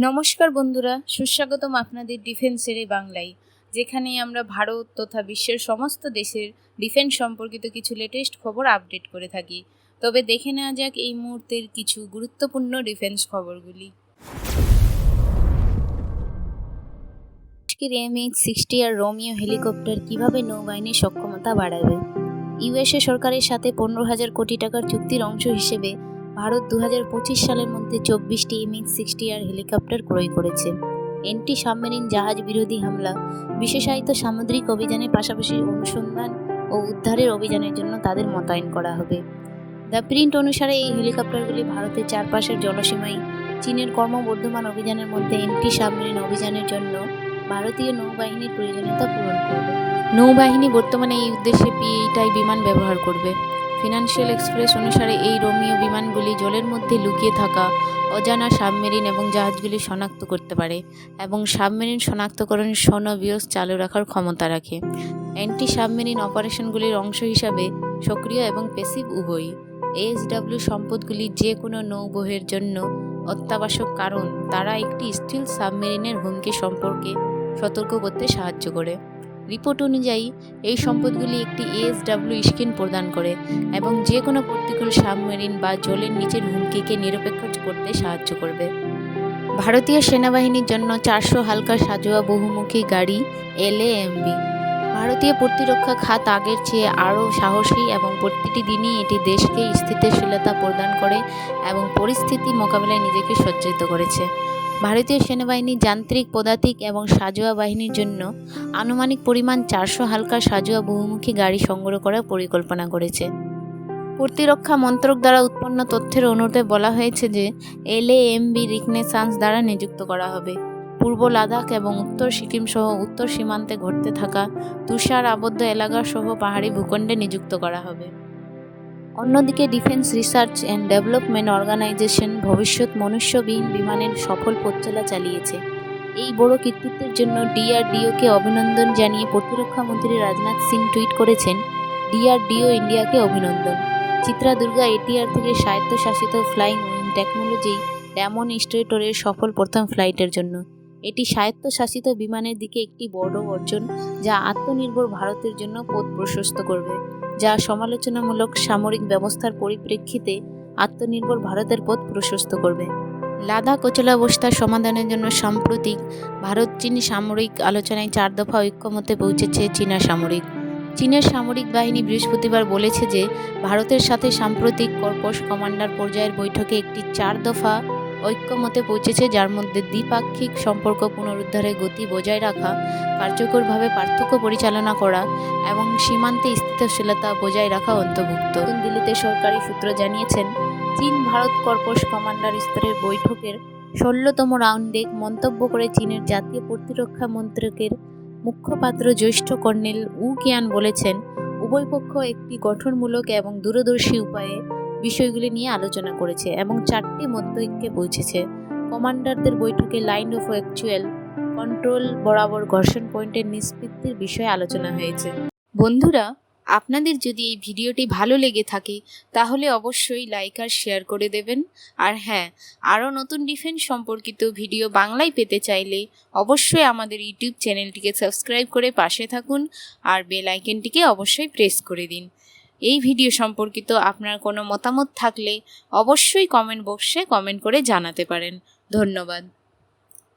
নমস্কার বন্ধুরা, সুস্বাগতম আপনাদের ডিফেন্সের এই বাংলায়, যেখানে আমরা ভারত তথা বিশ্বের সমস্ত দেশের ডিফেন্স সম্পর্কিত কিছু লেটেস্ট খবর আপডেট করে থাকি। তবে দেখে নেওয়া যাক এই মুহূর্তের কিছু গুরুত্বপূর্ণ ডিফেন্স খবরগুলি। MH-60r রোমিও হেলিকপ্টার কিভাবে নৌবাহিনীর সক্ষমতা বাড়াবে? ইউএসএ সরকারের সাথে 15,000 কোটি টাকার চুক্তির অংশ হিসেবে ভারত 2025 সালের মধ্যে 24টি MH-60R হেলিকপ্টার ক্রয় করেছে। এন্টি সাবমেরিন জাহাজ বিরোধী হামলা, বিশেষায়িত সামুদ্রিক অভিযানের পাশাপাশি অনুসন্ধান ও উদ্ধারের অভিযানের জন্য তাদের মোতায়েন করা হবে। দ্য প্রিন্ট অনুসারে এই হেলিকপ্টারগুলি ভারতের চারপাশের জলসীমায় চীনের ক্রমবর্ধমান অভিযানের মধ্যে এন্টি সাবমেরিন অভিযানের জন্য ভারতীয় নৌবাহিনীর প্রয়োজনীয়তা পূরণ করবে। নৌবাহিনী বর্তমানে এই উদ্দেশ্যে P-8I বিমান ব্যবহার করবে। ফিনান্সিয়াল এক্সপ্রেস অনুসারে এই রোমিও বিমানগুলি জলের মধ্যে লুকিয়ে থাকা অজানা সাবমেরিন এবং জাহাজগুলি শনাক্ত করতে পারে এবং সাবমেরিন শনাক্তকরণ সোনোভিয়স চালু রাখার ক্ষমতা রাখে। অ্যান্টি সাবমেরিন অপারেশনগুলির অংশ হিসাবে সক্রিয় এবং প্যাসিভ উভয়ই ASW সম্পদগুলি যে কোনো নৌবহরের জন্য অত্যাবশ্যক, কারণ তারা একটি স্টিল সাবমেরিনের হুমকি সম্পর্কে সতর্ক করতে সাহায্য করে। রিপোর্ট অনুযায়ী এই সম্পদগুলি একটি ASW স্ক্রিন প্রদান করে এবং যে কোনো প্রতিকূল সাবমেরিন বা জলের নিচের হুমকিকে নিরপেক্ষ করতে সাহায্য করবে। ভারতীয় সেনাবাহিনীর জন্য 400 হালকা সাজোয়া বহুমুখী গাড়ি LAMV। ভারতীয় প্রতিরক্ষা খাত আগের চেয়ে আরও সাহসী এবং প্রতিটি দিনই এটি দেশকে স্থিতিশীলতা প্রদান করে এবং পরিস্থিতি মোকাবেলায় নিজেকে সজ্জিত করেছে। ভারতীয় সেনাবাহিনী যান্ত্রিক, পদাতিক এবং সাজোয়া বাহিনীর জন্য আনুমানিক পরিমাণ 400 হালকা সাজোয়া বহুমুখী গাড়ি সংগ্রহ করার পরিকল্পনা করেছে। প্রতিরক্ষা মন্ত্রক দ্বারা উৎপন্ন তথ্যের অনুরোধে বলা হয়েছে যে LAMV রিকনেসান্স দ্বারা নিযুক্ত করা হবে। পূর্ব লাদাখ এবং উত্তর সিকিম সহ উত্তর সীমান্তে ঘটতে থাকা তুষার আবদ্ধ এলাকা সহ পাহাড়ি ভূখণ্ডে নিযুক্ত করা হবে। অন্যদিকে defence research and development organisation ভবিষ্যৎ মনুষ্যবিহীন বিমানের সফল পথচলা চালিয়েছে। এই বড় কৃতিত্বের জন্য DRDOকে অভিনন্দন জানিয়ে প্রতিরক্ষা মন্ত্রী রাজনাথ সিং টুইট করেছেন, DRDO ইন্ডিয়াকে অভিনন্দন। চিত্রাদুর্গা ATR থেকে স্বায়ত্তশাসিত ফ্লাইং উইং টেকনোলজি ডেমনস্ট্রেটরের সফল প্রথম ফ্লাইটের জন্য। এটি স্বায়ত্তশাসিত বিমানের দিকে একটি বড় অর্জন, যা আত্মনির্ভর ভারতের জন্য পথ প্রশস্ত করবে, যা সমালোচনামূলক সামরিক ব্যবস্থার পরিপ্রেক্ষিতে আত্মনির্ভর ভারতের পথ প্রশস্ত করবে। লাদাখ অচলাবস্থার সমাধানের জন্য সাম্প্রতিক ভারত-চীন সামরিক আলোচনায় 4 দফা ঐক্যমত্যে পৌঁছেছে চীনের সামরিক বাহিনী বৃহস্পতিবার বলেছে যে ভারতের সাথে সাম্প্রতিক কর্পস কমান্ডার পর্যায়ের বৈঠকে একটি 4 দফা ঐক্যমতে পৌঁছেছে, যার মধ্যে দ্বিপাক্ষিক সম্পর্ক পুনরুদ্ধারের গতি বজায় রাখা, কার্যকরভাবে পার্থক্য পরিচালনা করা এবং সীমান্তে স্থিতিশীলতা বজায় রাখা অন্তর্ভুক্ত। দিল্লিতে সরকারি সূত্র জানিয়েছেন, চীন ভারত কর্পস কমান্ডার স্তরের বৈঠকের 16তম রাউন্ডে মন্তব্য করে চীনের জাতীয় প্রতিরক্ষা মন্ত্রকের মুখপাত্র জ্যেষ্ঠ কর্নেল উ কিয়ান বলেছেন, উভয় পক্ষ একটি গঠনমূলক এবং দূরদর্শী উপায়ে বিষয়গুলি নিয়ে আলোচনা করেছে এবং 4টি মতৈক্যে পৌঁছেছে। কমান্ডারদের বৈঠকে লাইন অফ অ্যাকচুয়াল কন্ট্রোল বরাবর ঘর্ষণ পয়েন্টের নিষ্পত্তির বিষয়ে আলোচনা হয়েছে। বন্ধুরা, আপনাদের যদি এই ভিডিওটি ভালো লেগে থাকে তাহলে অবশ্যই লাইক আর শেয়ার করে দেবেন। আর হ্যাঁ, আরও নতুন ডিফেন্স সম্পর্কিত ভিডিও বাংলায় পেতে চাইলে অবশ্যই আমাদের ইউটিউব চ্যানেলটিকে সাবস্ক্রাইব করে পাশে থাকুন আর বেল আইকনটিকে অবশ্যই প্রেস করে দিন। এই ভিডিও সম্পর্কিত আপনার কোনো মতামত থাকলে অবশ্যই কমেন্ট বক্সে কমেন্ট করে জানাতে পারেন। ধন্যবাদ।